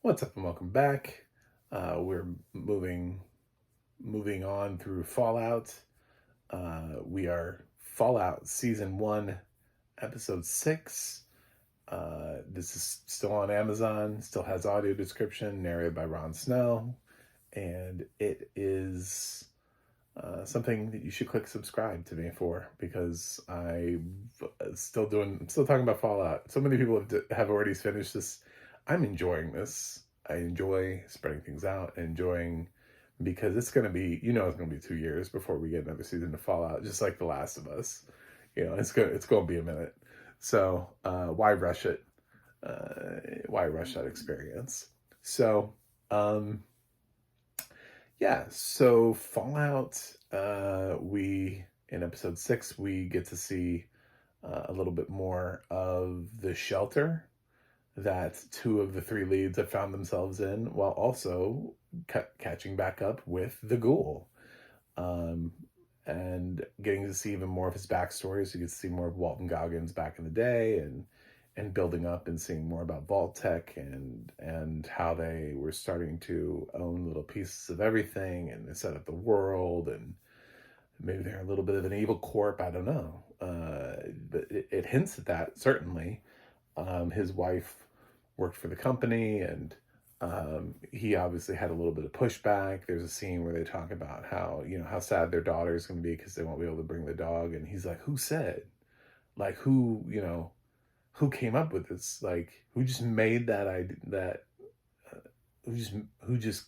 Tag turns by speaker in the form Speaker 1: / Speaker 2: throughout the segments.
Speaker 1: What's up and welcome back. We're moving on through Fallout. We are Fallout Season 1, Episode 6. This is still on Amazon, still has audio description, narrated by Ron Snow, and it is something that you should click subscribe to me for because I'm still talking about Fallout. So many people have already finished this. I'm enjoying this. I enjoy spreading things out, enjoying because it's going to be, it's going to be 2 years before we get another season of Fallout, just like The Last of Us. It's going to be a minute. So why rush it? Why rush that experience? So yeah, so Fallout, we in episode 6 we get to see a little bit more of the shelter that two of the three leads have found themselves in, while also catching back up with the ghoul, um, and getting to see even more of his backstory. So you get to see more of Walton Goggins back in the day, and building up and seeing more about Vault Tech and how they were starting to own little pieces of everything and they set up the world, and maybe they're a little bit of an evil corp. I don't know, but it hints at that certainly. His wife worked for the company, and he obviously had a little bit of pushback. There's a scene where they talk about how sad their daughter is going to be because they won't be able to bring the dog, and he's like, "Who said? Like who came up with this? Like who just made that idea? That uh, who just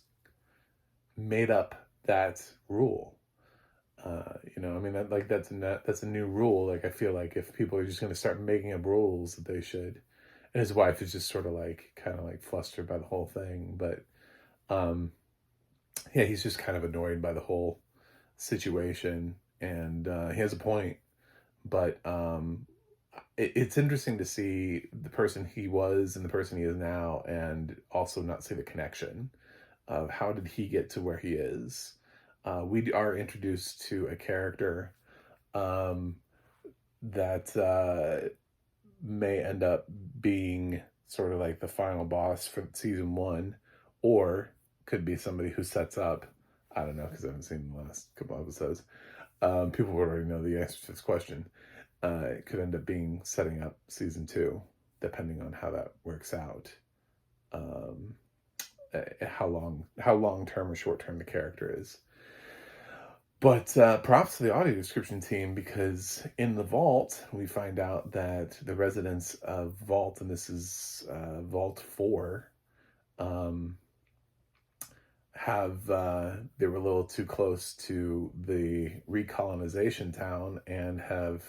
Speaker 1: made up that rule?" I mean that's a new rule. Like I feel like if people are just going to start making up rules, that they should. And his wife is just sort of like kind of like flustered by the whole thing, but um, yeah, he's just kind of annoyed by the whole situation, and he has a point. But it's interesting to see the person he was and the person he is now, and also not see the connection of how did he get to where he is. We are introduced to a character um, that may end up being sort of like the final boss for season 1, or could be somebody who sets up. I don't know because I haven't seen the last couple episodes. People already know the answer to this question. It could end up being setting up season 2, depending on how that works out. Um, how long term or short term the character is. But props to the audio description team, because in the vault, we find out that the residents of Vault, and this is Vault 4, um, they were a little too close to the recolonization town and have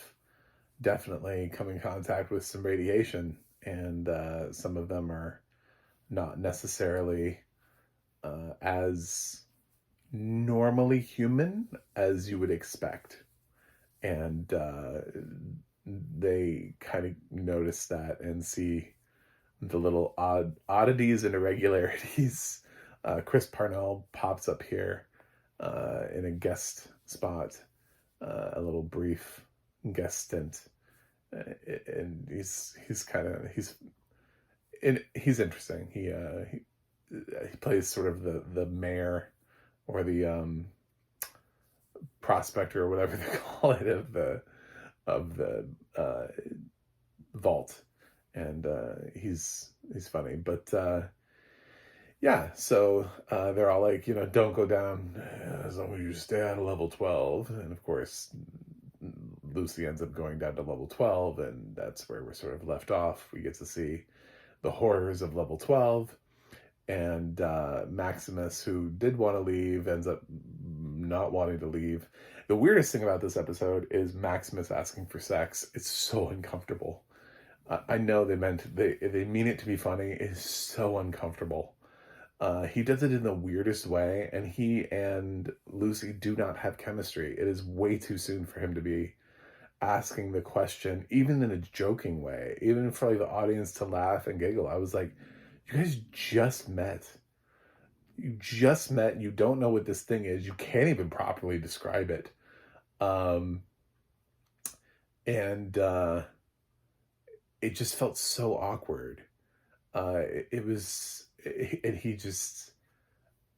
Speaker 1: definitely come in contact with some radiation. And some of them are not necessarily as normally human as you would expect, and they kind of notice that and see the little oddities and irregularities. Chris Parnell pops up here in a guest spot, a little brief guest stint, and he's interesting. He plays sort of the mayor, or the prospector, or whatever they call it, of the vault, and he's funny. But yeah, so they're all like, don't go down as long as you stay at level 12, and of course Lucy ends up going down to level 12, and that's where we're sort of left off. We get to see the horrors of level 12. And Maximus, who did want to leave, ends up not wanting to leave. The weirdest thing about this episode is Maximus asking for sex. It's so uncomfortable. I know they mean it to be funny. It is so uncomfortable. He does it in the weirdest way, and he and Lucy do not have chemistry. It is way too soon for him to be asking the question, even in a joking way, even for like the audience to laugh and giggle. I was like, you guys just met. You just met. You don't know what this thing is. You can't even properly describe it. Um, and it just felt so awkward. It was and he just,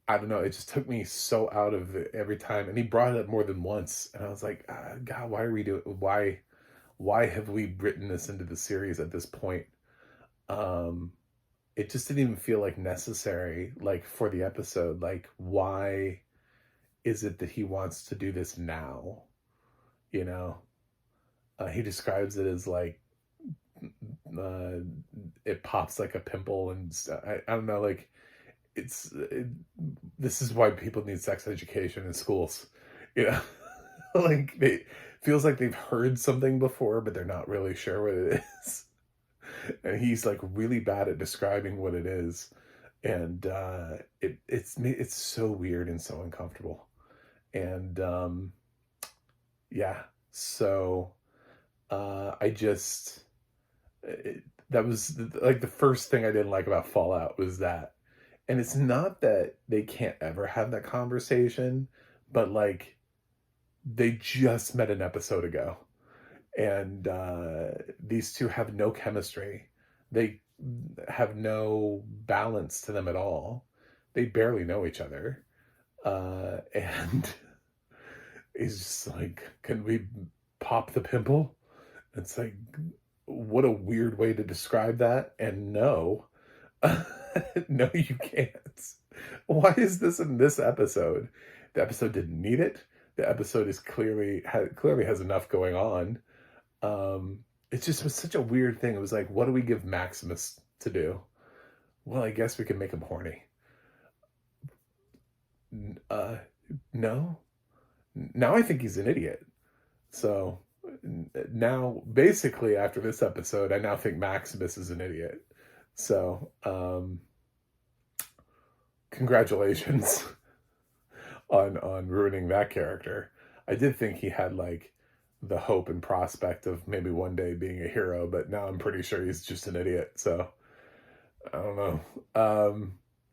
Speaker 1: I don't know, it just took me so out of it every time. And he brought it up more than once. And I was like, God, why are we doing, why have we written this into the series at this point? Um, it just didn't even feel like necessary, like for the episode. Like, why is it that he wants to do this now? You know, he describes it as like, uh, it pops like a pimple, and I don't know, like this is why people need sex education in schools, you know. Like they feels like they've heard something before, but they're not really sure what it is. And he's like really bad at describing what it is, and it's so weird and so uncomfortable. And yeah, so I just that was like the first thing I didn't like about Fallout was that. And it's not that they can't ever have that conversation, but like they just met an episode ago, and these two have no chemistry. They have no balance to them at all. They barely know each other. And he's just like, can we pop the pimple? It's like, what a weird way to describe that. And no, no, you can't. Why is this in this episode? The episode didn't need it. The episode is clearly has enough going on. It just was such a weird thing. It was like, what do we give Maximus to do? Well, I guess we can make him horny. Uh, no. Now I think he's an idiot. So now, basically, after this episode, I now think Maximus is an idiot. So, congratulations on ruining that character. I did think he had like the hope and prospect of maybe one day being a hero, but now I'm pretty sure he's just an idiot. So I don't know.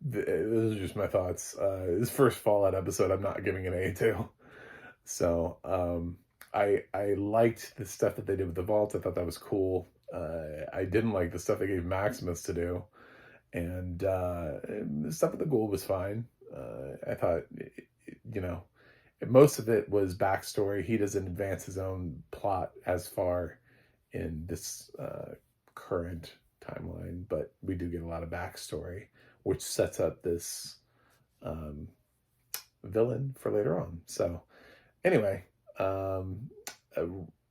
Speaker 1: Those are just my thoughts. His first Fallout episode, I'm not giving an A to. So I liked the stuff that they did with the vault. I thought that was cool. I didn't like the stuff they gave Maximus to do, and the stuff with the ghoul was fine. I thought, you know, most of it was backstory. He doesn't advance his own plot as far in this current timeline, but we do get a lot of backstory, which sets up this um, villain for later on. So anyway, uh,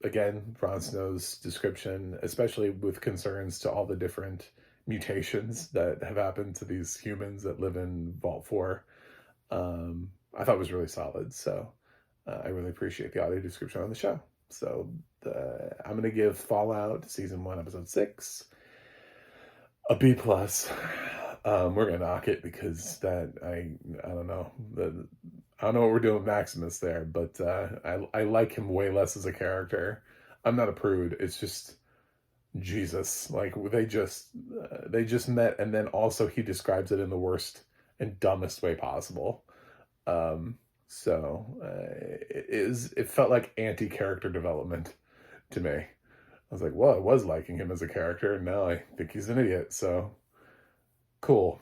Speaker 1: again, Ron Snow's description, especially with concerns to all the different mutations that have happened to these humans that live in Vault 4, I thought was really solid. So I really appreciate the audio description on the show. So I'm going to give Fallout Season 1, Episode 6 a B+. We're going to knock it because that, I don't know. I don't know what we're doing with Maximus there, but I like him way less as a character. I'm not a prude. It's just Jesus. Like they just met, and then also he describes it in the worst and dumbest way possible. So it felt like anti-character development to me. I was like, well, I was liking him as a character, and now I think he's an idiot. So cool.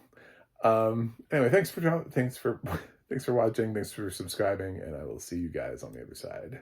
Speaker 1: Anyway, thanks for thanks for watching, thanks for subscribing, and I will see you guys on the other side.